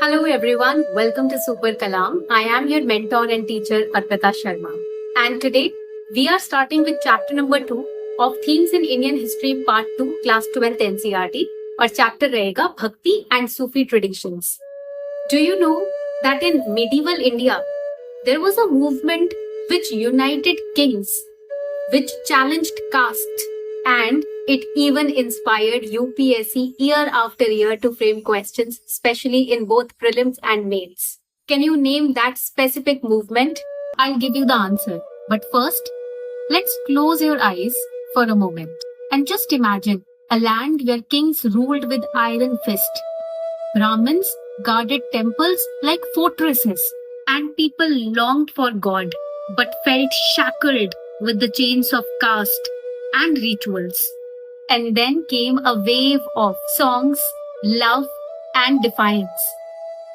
Hello everyone, welcome to Super Kalam. I am your mentor and teacher Arpita Sharma. And today we are starting with chapter number 2 of Themes in Indian History Part 2 Class 12th NCERT और chapter रहेगा Bhakti and Sufi Traditions. Do you know that in medieval India there was a movement which united kings, which challenged caste, and it even inspired UPSC year after year to frame questions, especially in both prelims and mains. Can you name that specific movement? I'll give you the answer. But first, let's close your eyes for a moment and just imagine a land where kings ruled with iron fist. Brahmins guarded temples like fortresses, and people longed for God but felt shackled with the chains of caste and rituals. And then came a wave of songs, love, and defiance.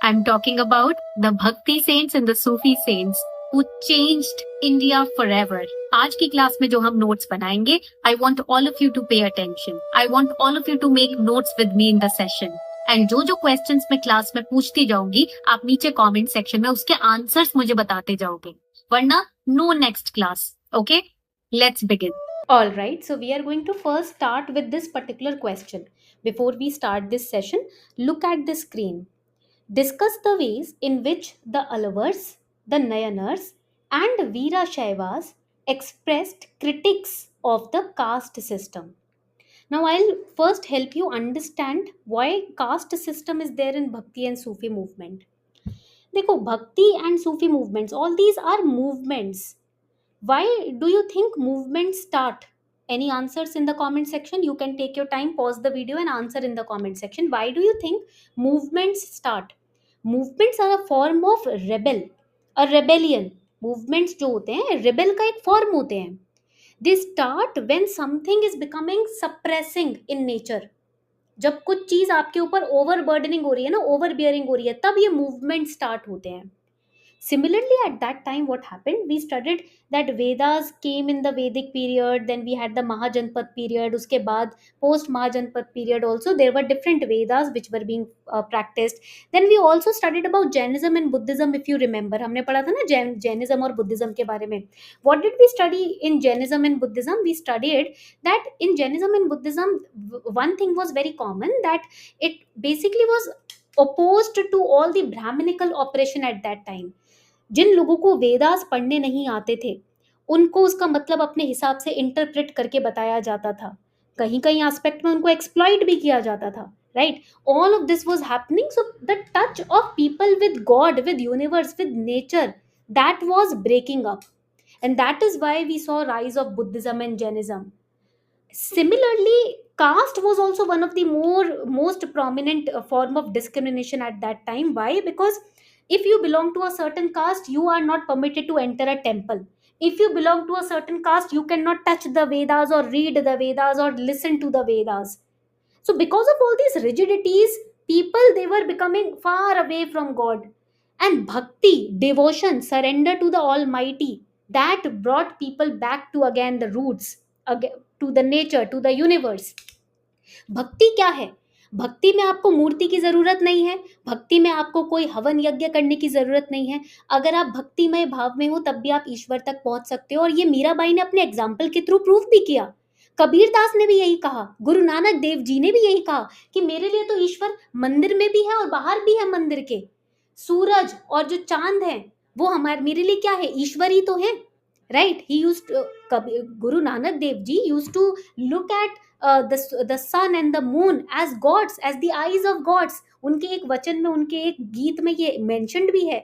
I'm talking about the Bhakti saints and the Sufi saints who changed India forever. आज की class में जो हम notes बनाएंगे, I want all of you to pay attention. I want all of you to make notes with me in the session. And जो questions मैं class में पूछती जाऊंगी आप नीचे कमेंट सेक्शन में उसके आंसर्स मुझे बताते जाओगे, वरना no next class. Okay, let's begin. All right, so we are going to first start with this particular question. Before we start this session, look at the screen. Discuss the ways in which the Alvars, the Nayanars, and Veera Shaivas expressed critiques of the caste system. Now, I'll first help you understand why caste system is there in Bhakti and Sufi movement. देखो, Bhakti and Sufi movements, all these are movements. Why do you think movements start? Any answers in the comment section? You can take your time, pause the video and answer in the comment section. Why do you think movements start? Movements are a form of a rebellion. Movements जो होते हैं rebel का एक form होते हैं. They start when something is becoming suppressing in nature. जब कुछ चीज आपके ऊपर ओवरबर्डनिंग हो रही है ना, ओवरबियरिंग हो रही है, तब ये मूवमेंट स्टार्ट होते हैं. Similarly, at that time, what happened? We studied that Vedas came in the Vedic period, then we had the Mahajanpat period. Uske baad, post Mahajanpat period, also there were different Vedas which were being practiced. Then we also studied about Jainism and Buddhism, if you remember. हमने पढ़ा था ना Jainism और Buddhism के बारे में. What did we study in Jainism and Buddhism? We studied that in Jainism and Buddhism, one thing was very common, that it basically was opposed to all the Brahminical oppression at that time. जिन लोगों को वेदास पढ़ने नहीं आते थे उनको उसका मतलब अपने हिसाब से इंटरप्रेट करके बताया जाता था, कहीं कहीं एस्पेक्ट में उनको एक्सप्लॉइट भी किया जाता था, right. All of this was happening, so the touch of people with God, with universe, with nature, that was breaking up, and that is why we saw rise of Buddhism and Jainism. Similarly, caste was also one of the most prominent form of discrimination at that time. Why? Because if you belong to a certain caste, you are not permitted to enter a temple. If you belong to a certain caste, you cannot touch the Vedas or read the Vedas or listen to the Vedas. So because of all these rigidities, people, they were becoming far away from God. And bhakti, devotion, surrender to the Almighty, that brought people back to again the roots, again to the nature, to the universe. भक्ति क्या है? भक्ति में आपको मूर्ति की जरूरत नहीं है, भक्ति में आपको कोई हवन यज्ञ करने की जरूरत नहीं है. अगर आप भक्तिमय भाव में हो तब भी आप ईश्वर तक पहुंच सकते हो. और ये मीराबाई ने अपने एग्जाम्पल के थ्रू प्रूफ भी किया. कबीर दास ने भी यही कहा, गुरु नानक देव जी ने भी यही कहा कि मेरे लिए तो ईश्वर मंदिर में भी है और बाहर भी है मंदिर के. सूरज और जो चांद है वो हमारे, मेरे लिए क्या है? ईश्वर ही तो है, right. He used, Guru Nanak Dev ji used to look at the sun and the moon as gods, as the eyes of gods. उनके एक वचन में, उनके एक गीत में ये mentioned भी है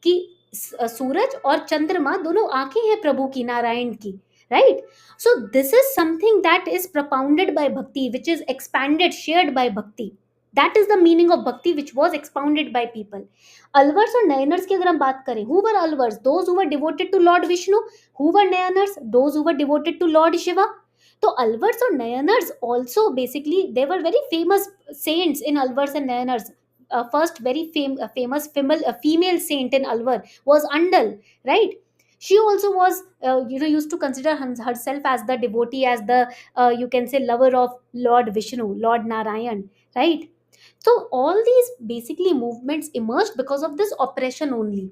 कि सूरज और चंद्रमा दोनों आंखें हैं प्रभु की, नारायण की, right? So this is something that is propounded by bhakti, which is expanded, shared by bhakti. That is the meaning of bhakti, which was expounded by people. Alvars और Nayanars की अगर हम बात करें, who were Alvars? Those who were devoted to Lord Vishnu. Who were Nayanars? Those who were devoted to Lord Shiva. तो Alvars और Nayanars also basically, they were very famous saints in Alvars and Nayanars. First very famous female saint in Alvar was Andal, right? She also was used to consider herself as the devotee, as the you can say lover of Lord Vishnu, Lord Narayan, right? So all these basically movements emerged because of this oppression only.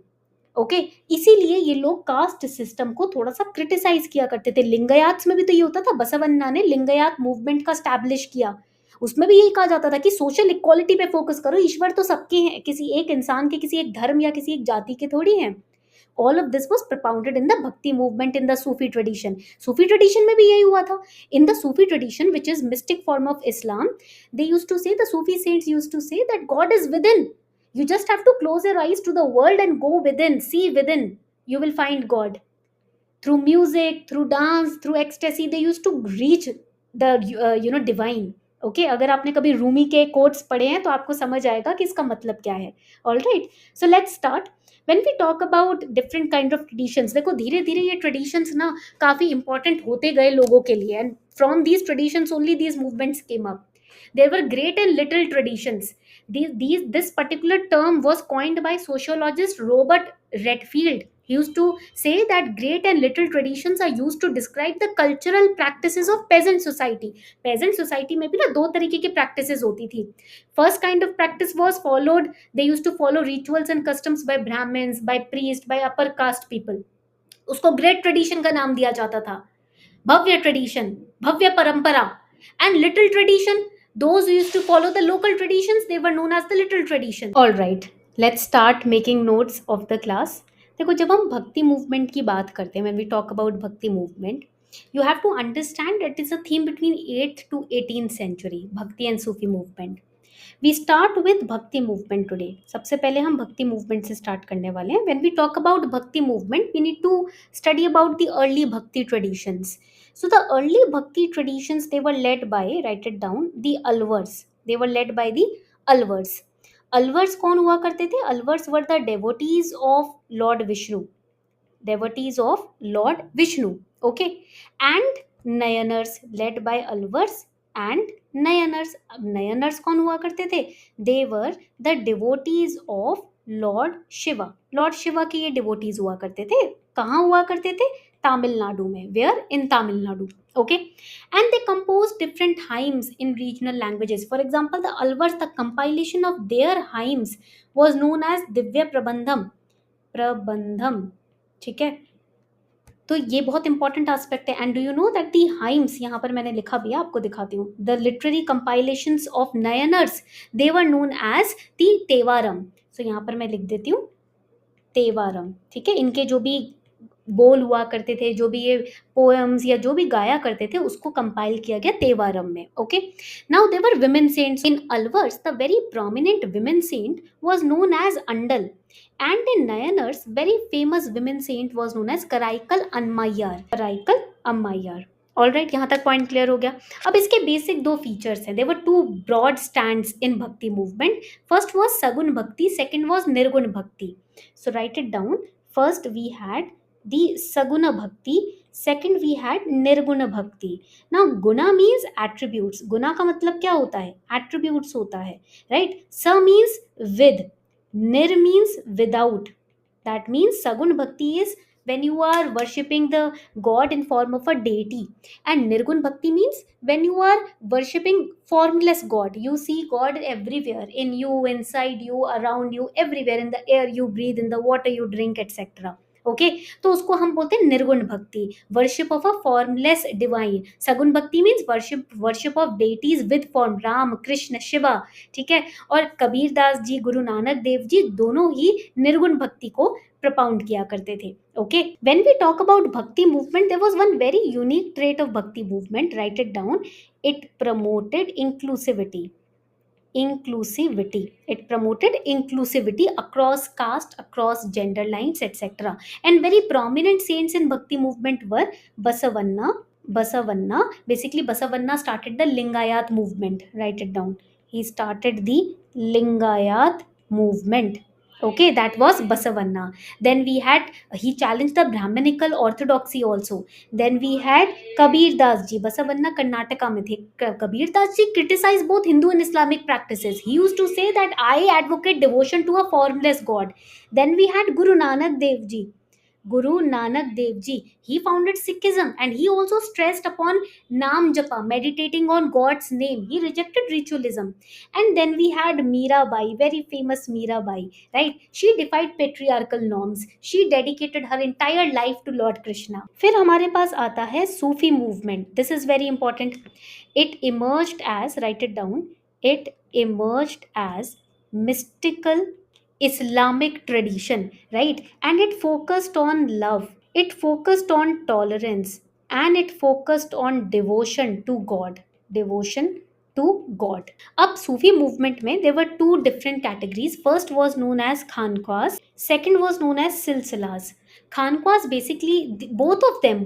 Okay, इसीलिए ये लोग caste system को थोड़ा सा criticise किया करते थे. लिंगायत्स में भी तो ये होता था. बसवन्ना ने लिंगायत मूवमेंट का स्टैब्लिश किया. उसमें भी यही कहा जाता था कि सोशल इक्वालिटी पे फोकस करो. ईश्वर तो सबके हैं, किसी एक इंसान के, किसी एक धर्म या किसी एक जाति के थोड़ी हैं. All of this was propounded in the Bhakti movement in the Sufi tradition. Sufi tradition में भी यही हुआ था. In the Sufi tradition, which is mystic form of Islam, they used to say, the Sufi saints used to say that God is within. You just have to close your eyes to the world and go within, see within. You will find God. Through music, through dance, through ecstasy, they used to reach the divine. Okay, अगर आपने कभी रूमी के quotes पढ़े हैं तो आपको समझ आएगा कि इसका मतलब क्या है. All right, so let's start. When we talk about different kind of traditions, देखो धीरे धीरे ये ट्रेडिशंस ना काफ़ी इंपॉर्टेंट होते गए लोगों के लिए. And from these traditions only these movements came up. There were great and little traditions. This particular term was coined by sociologist Robert Redfield. He used to say that great and little traditions are used to describe the cultural practices of peasant society. Peasant society में भी ना दो तरीके की practices होती थी. First kind of practice was followed. They used to follow rituals and customs by Brahmins, by priests, by upper caste people. उसको great tradition का नाम दिया जाता था. भव्य tradition, भव्य परंपरा. And little tradition, those who used to follow the local traditions, they were known as the little tradition. All right, let's start making notes of the class. देखो, जब हम भक्ति मूवमेंट की बात करते हैं, when we talk about भक्ति movement, you have to understand that it's a theme between 8th to 18th century, भक्ति and Sufi movement. We start with भक्ति मूवमेंट today. सबसे पहले हम भक्ति मूवमेंट से स्टार्ट करने वाले हैं. When we talk about भक्ति movement, we need to study about the early bhakti traditions. So the early bhakti traditions, they were led by, write it down, the Alvars. They were led by the Alvars. Alvars कौन हुआ करते थे? Alvars were the devotees of Lord Vishnu. Devotees of Lord Vishnu. Okay. And Nayanars, led by Alvars and Nayanars. Nayanars कौन हुआ करते थे? They were the devotees of Lord Shiva. Lord Shiva के ये devotees हुआ करते थे. कहाँ हुआ करते थे? तमिलनाडु में. Where? In Tamil Nadu. Okay. And they composed different hymns in regional languages. For example, the Alvars, the compilation of their hymns was known as Divya Prabandham. Prabandham. ठीक है, तो ये बहुत इंपॉर्टेंट एस्पेक्ट है. And do you know that the hymns, यहाँ पर मैंने लिखा भी है, आपको दिखाती हूँ. The literary compilations of Nayanars, they were known as the Tevaram. So यहाँ पर मैं लिख देती हूँ तेवारम. ठीक है, इनके जो भी बोल हुआ करते थे, जो भी ये पोएम्स या जो भी गाया करते थे, उसको कंपाइल किया गया तेवारम में. Okay, now there were women saints in Alvars. The very prominent women saint was known as Andal. And in Nayanars, very famous women saint was known as Karaikal Ammayar. Karaikal Ammayar. Alright, यहाँ तक पॉइंट क्लियर हो गया. अब इसके basic दो features हैं. There were two broad stands in Bhakti movement. First was Sagun Bhakti, second was Nirgun Bhakti. So write it down. First we had the Saguna Bhakti, second we had Nirguna Bhakti. Now Guna means attributes. Guna का मतलब क्या होता है? Attributes होता है. Right? Sa means with. Nir means without. That means Sagun Bhakti is when you are worshipping the God in form of a deity. And Nirgun Bhakti means when you are worshipping formless God. You see God everywhere, in you, inside you, around you, everywhere, in the air you breathe, in the water you drink, etc. Okay, तो उसको हम बोलते हैं निर्गुण भक्ति, worship of a formless divine. सगुण भक्ति means worship of deities with form, Ram, Krishna, Shiva. ठीक है, और कबीर दास जी, गुरु नानक देव जी दोनों ही निर्गुण भक्ति को propound किया करते थे. Okay, when we talk about bhakti movement, there was one very unique trait of bhakti movement. Right it down. It promoted inclusivity. It promoted inclusivity across caste, across gender lines, etc. And very prominent saints in Bhakti movement were Basavanna. Basically Basavanna started the Lingayat movement. Write it down. He started the Lingayat movement. Okay, that was Basavanna. Then we had, he challenged the Brahmanical orthodoxy also. Then we had Kabir Das ji. Basavanna Karnataka mein the. Kabir Das ji criticized both Hindu and Islamic practices. He used to say that I advocate devotion to a formless God. Then we had Guru Nanak Dev ji. Guru Nanak Dev Ji, he founded Sikhism and he also stressed upon Nam Japa, meditating on God's name. He rejected ritualism. And then we had Mirabai, very famous Mirabai, right? She defied patriarchal norms. She dedicated her entire life to Lord Krishna. फिर हमारे पास आता है Sufi movement. This is very important. It emerged as, write it down, it emerged as mystical Islamic tradition, right? And it focused on love, it focused on tolerance, and it focused on devotion to God. Devotion to God. Up Sufi movement mein there were two different categories. First was known as Khanqahs, second was known as Silsilas. Khanqahs basically both of them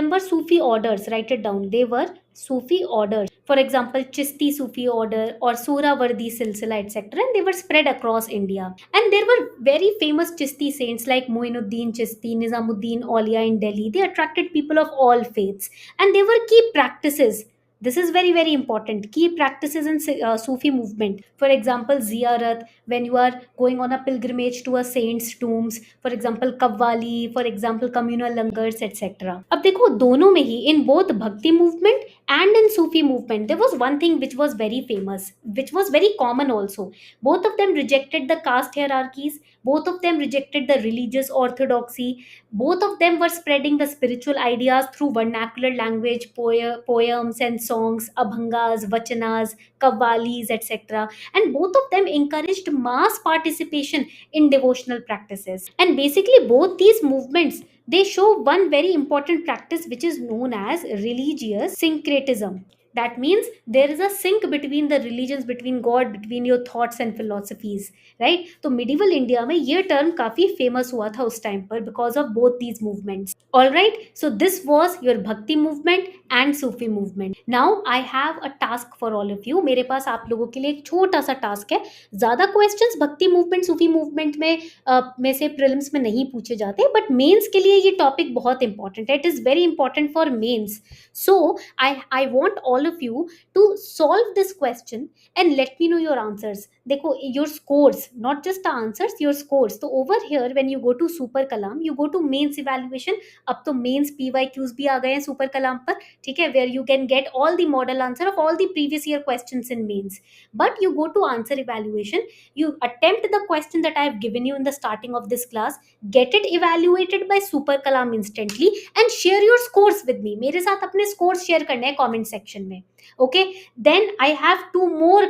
were Sufi orders. Write it down. They were Sufi orders. For example, Chisti Sufi order or Suravardi Silsila, etc. And they were spread across India. And there were very famous Chisti saints like Muinuddin Chisti, Nizamuddin Aulia in Delhi. They attracted people of all faiths. And they were key practices. This is very, very important. Key practices in Sufi movement. For example, ziyarat, when you are going on a pilgrimage to a saint's tombs. For example, Qawwali, for example, communal langars, etc. अब देखो दोनों में ही in both Bhakti movement and in Sufi movement, there was one thing which was very famous, which was very common also. Both of them rejected the caste hierarchies, both of them rejected the religious orthodoxy, both of them were spreading the spiritual ideas through vernacular language, poems and songs, abhangas, vachanas, kavvalis, etc. And both of them encouraged mass participation in devotional practices. And basically, both these movements they show one very important practice which is known as religious syncretism. That means there is a sync between the religions, between God, between your thoughts and philosophies, right? तो medieval India में ये term काफी famous हुआ था उस time पर because of both these movements. All right, so this was your Bhakti movement and Sufi movement. Now I have a task for all of you. मेरे पास आप लोगों के लिए एक छोटा सा task है. ज़्यादा questions भक्ति movement, सूफी movement में से प्रिलिम्स में नहीं पूछे जाते बट मेंस के लिए ये टॉपिक बहुत इंपॉर्टेंट है. It is very important for mains. So I want all of you to solve this question and let me know your answers. देखो your scores, not just the answers, your scores. तो over here when you go to super Kalam, you go to mains evaluation. अब तो mains PYQs भी आ गए हैं super कलाम पर, ठीक है, where you can get all the model answer of all the previous year questions in mains. But you go to answer evaluation, you attempt the question that I have given you in the starting of this class, get it evaluated by super kalam instantly and share your scores with me. मेरे साथ अपने scores share करने हैं comment section में. Okay, then I have two more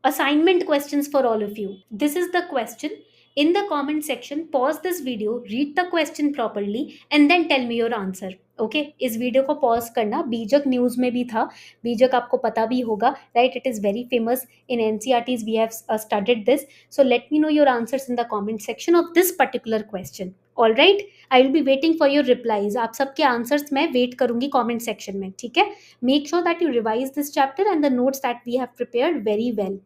assignment questions for all of you. This is the question. In the comment section, pause this video, read the question properly and then tell me your answer. Okay इस video को pause करना. बीजक news में भी था, बीजक आपको पता भी होगा, right? It is very famous in NCERTs. We have studied this. So let me know your answers in the comment section of this particular question. All right, I will be waiting for your replies. आप सबके answers मैं wait करूंगी comment section में, ठीक है? Make sure that you revise this chapter and the notes that we have prepared very well.